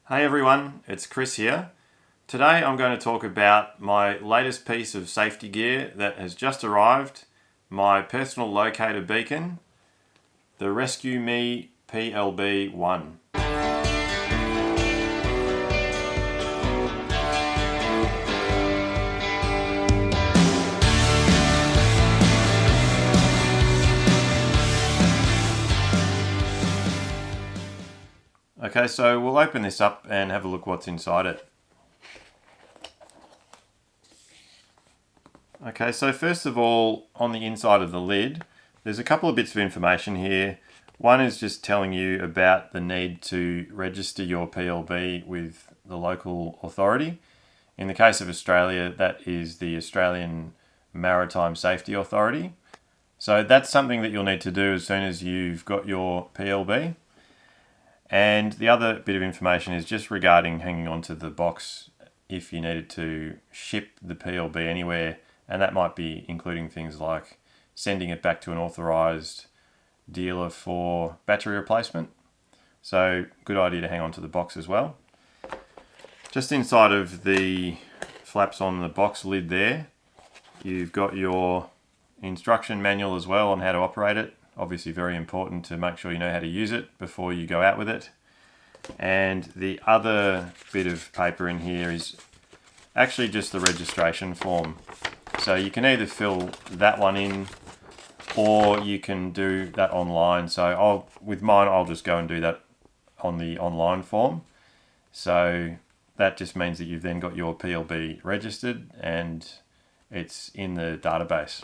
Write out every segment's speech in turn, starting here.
Hey everyone, it's Chris here. Today I'm going to talk about my latest piece of safety gear that has just arrived, my Personal Locator Beacon, the rescueME PLB1. Okay, so we'll open this up and have a look what's inside it. Okay, so first of all, on the inside of the lid, there's a couple of bits of information here. One is just telling you about the need to register your PLB with the local authority. In the case of Australia, that is the Australian Maritime Safety Authority. So that's something that you'll need to do as soon as you've got your PLB. And the other bit of information is just regarding hanging onto the box if you needed to ship the PLB anywhere, and that might be including things like sending it back to an authorised dealer for battery replacement. So good idea to hang onto the box as well. Just inside of the flaps on the box lid there, you've got your instruction manual as well on how to operate it. Obviously very important to make sure you know how to use it before you go out with it. And the other bit of paper in here is actually just the registration form. So you can either fill that one in or you can do that online. So with mine, I'll just go and do that on the online form. So that just means that you've then got your PLB registered and it's in the database.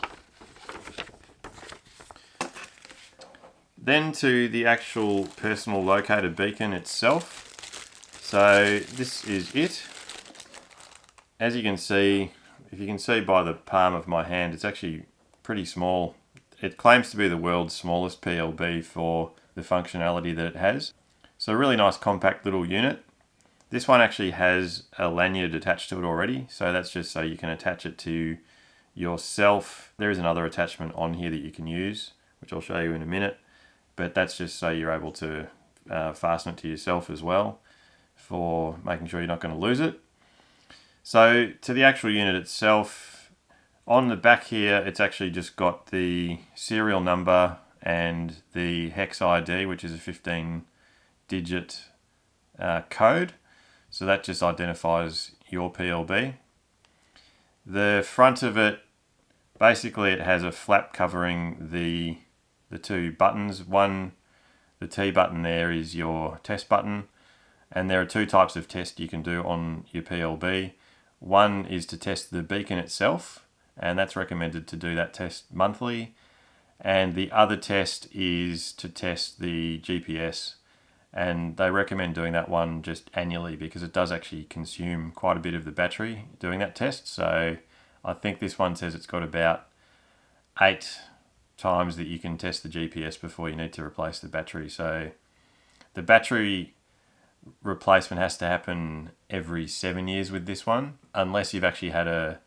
Then to the actual Personal Locator Beacon itself. So this is it. As you can see, if you can see by the palm of my hand, it's actually pretty small. It claims to be the world's smallest PLB for the functionality that it has. So a really nice compact little unit. This one actually has a lanyard attached to it already. So that's just so you can attach it to yourself. There is another attachment on here that you can use, which I'll show you in a minute. But that's just so you're able to fasten it to yourself as well for making sure you're not going to lose it. So to the actual unit itself, on the back here, it's actually just got the serial number and the hex ID, which is a 15-digit code. So that just identifies your PLB. The front of it, basically it has a flap covering the two buttons. One, the T button there is your test button, and there are two types of test you can do on your PLB. One is to test the beacon itself, and that's recommended to do that test monthly. And the other test is to test the GPS, and they recommend doing that one just annually because it does actually consume quite a bit of the battery doing that test. So I think this one says it's got about 8 times that you can test the GPS before you need to replace the battery. So the battery replacement has to happen every 7 years with this one, unless you've actually had a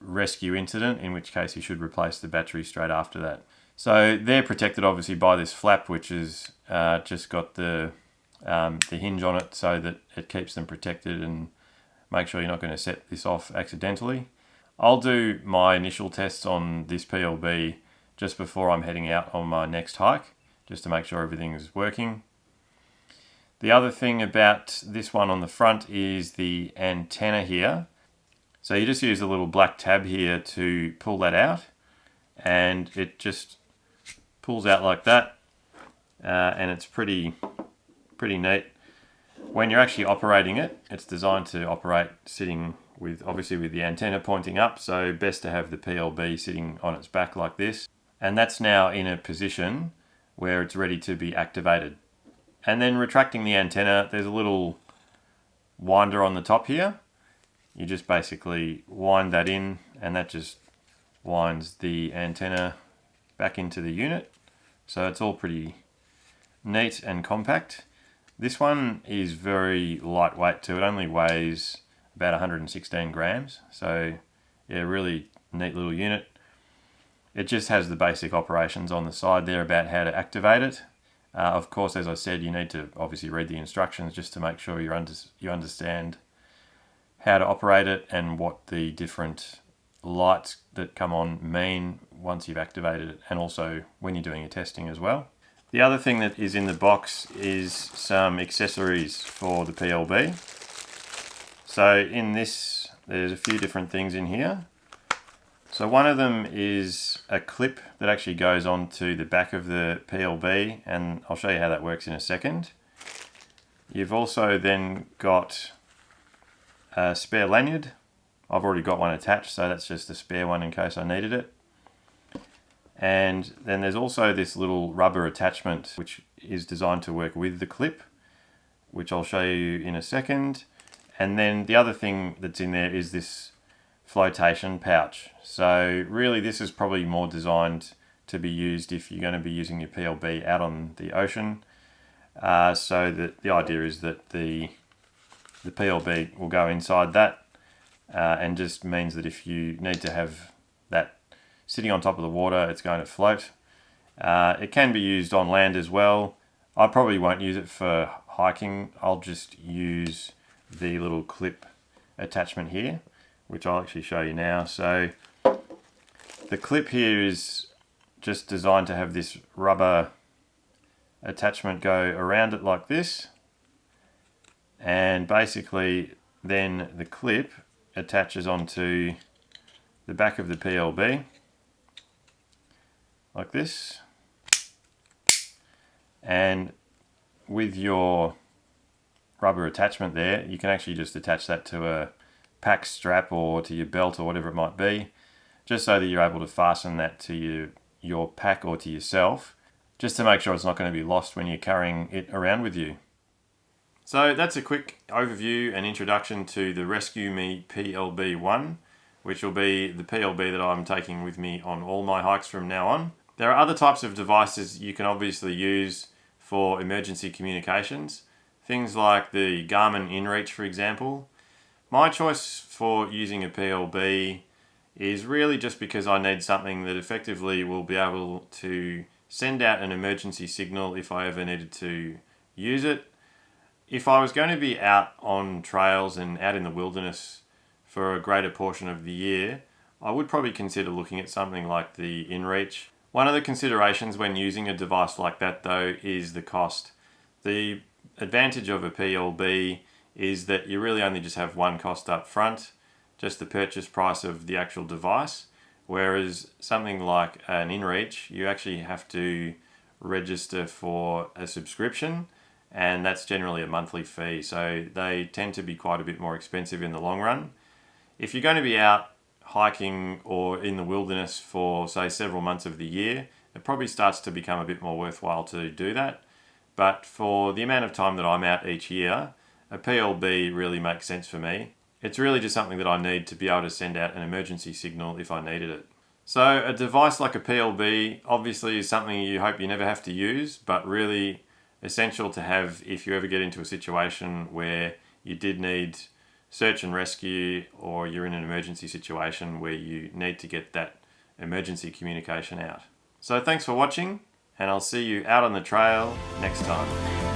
rescue incident, in which case you should replace the battery straight after that. So they're protected obviously by this flap, which is just got the hinge on it so that it keeps them protected and make sure you're not going to set this off accidentally. I'll do my initial tests on this PLB just before I'm heading out on my next hike, just to make sure everything is working. The other thing about this one on the front is the antenna here. So you just use a little black tab here to pull that out, and it just pulls out like that, and it's pretty neat. When you're actually operating it, it's designed to operate sitting obviously with the antenna pointing up, so best to have the PLB sitting on its back like this. And that's now in a position where it's ready to be activated. And then retracting the antenna, there's a little winder on the top here. You just basically wind that in, and that just winds the antenna back into the unit. So it's all pretty neat and compact. This one is very lightweight too. It only weighs about 116 grams. So yeah, really neat little unit. It just has the basic operations on the side there about how to activate it. Of course, as I said, you need to obviously read the instructions just to make sure you understand how to operate it and what the different lights that come on mean once you've activated it, and also when you're doing your testing as well. The other thing that is in the box is some accessories for the PLB. So in this, there's a few different things in here. So one of them is a clip that actually goes onto the back of the PLB, and I'll show you how that works in a second. You've also then got a spare lanyard. I've already got one attached, so that's just a spare one in case I needed it. And then there's also this little rubber attachment which is designed to work with the clip, which I'll show you in a second. And then the other thing that's in there is this flotation pouch. So really this is probably more designed to be used if you're going to be using your PLB out on the ocean. So that the idea is that the PLB will go inside that, and just means that if you need to have that sitting on top of the water, it's going to float. It can be used on land as well. I probably won't use it for hiking. I'll just use the little clip attachment here, which I'll actually show you now. So the clip here is just designed to have this rubber attachment go around it like this, and basically then the clip attaches onto the back of the PLB like this, and with your rubber attachment there you can actually just attach that to a pack strap or to your belt or whatever it might be, just so that you're able to fasten that to your pack or to yourself, just to make sure it's not going to be lost when you're carrying it around with you. So that's a quick overview and introduction to the rescueME PLB1, which will be the PLB that I'm taking with me on all my hikes from now on. There are other types of devices you can obviously use for emergency communications, things like the Garmin InReach, for example. My choice for using a PLB is really just because I need something that effectively will be able to send out an emergency signal if I ever needed to use it. If I was going to be out on trails and out in the wilderness for a greater portion of the year, I would probably consider looking at something like the InReach. One of the considerations when using a device like that though is the cost. The advantage of a PLB is that you really only just have one cost up front, just the purchase price of the actual device, whereas something like an InReach, you actually have to register for a subscription, and that's generally a monthly fee, so they tend to be quite a bit more expensive in the long run. If you're going to be out hiking or in the wilderness for say several months of the year, it probably starts to become a bit more worthwhile to do that. But for the amount of time that I'm out each year, a PLB really makes sense for me. It's really just something that I need to be able to send out an emergency signal if I needed it. So a device like a PLB obviously is something you hope you never have to use, but really essential to have if you ever get into a situation where you did need search and rescue, or you're in an emergency situation where you need to get that emergency communication out. So thanks for watching, and I'll see you out on the trail next time.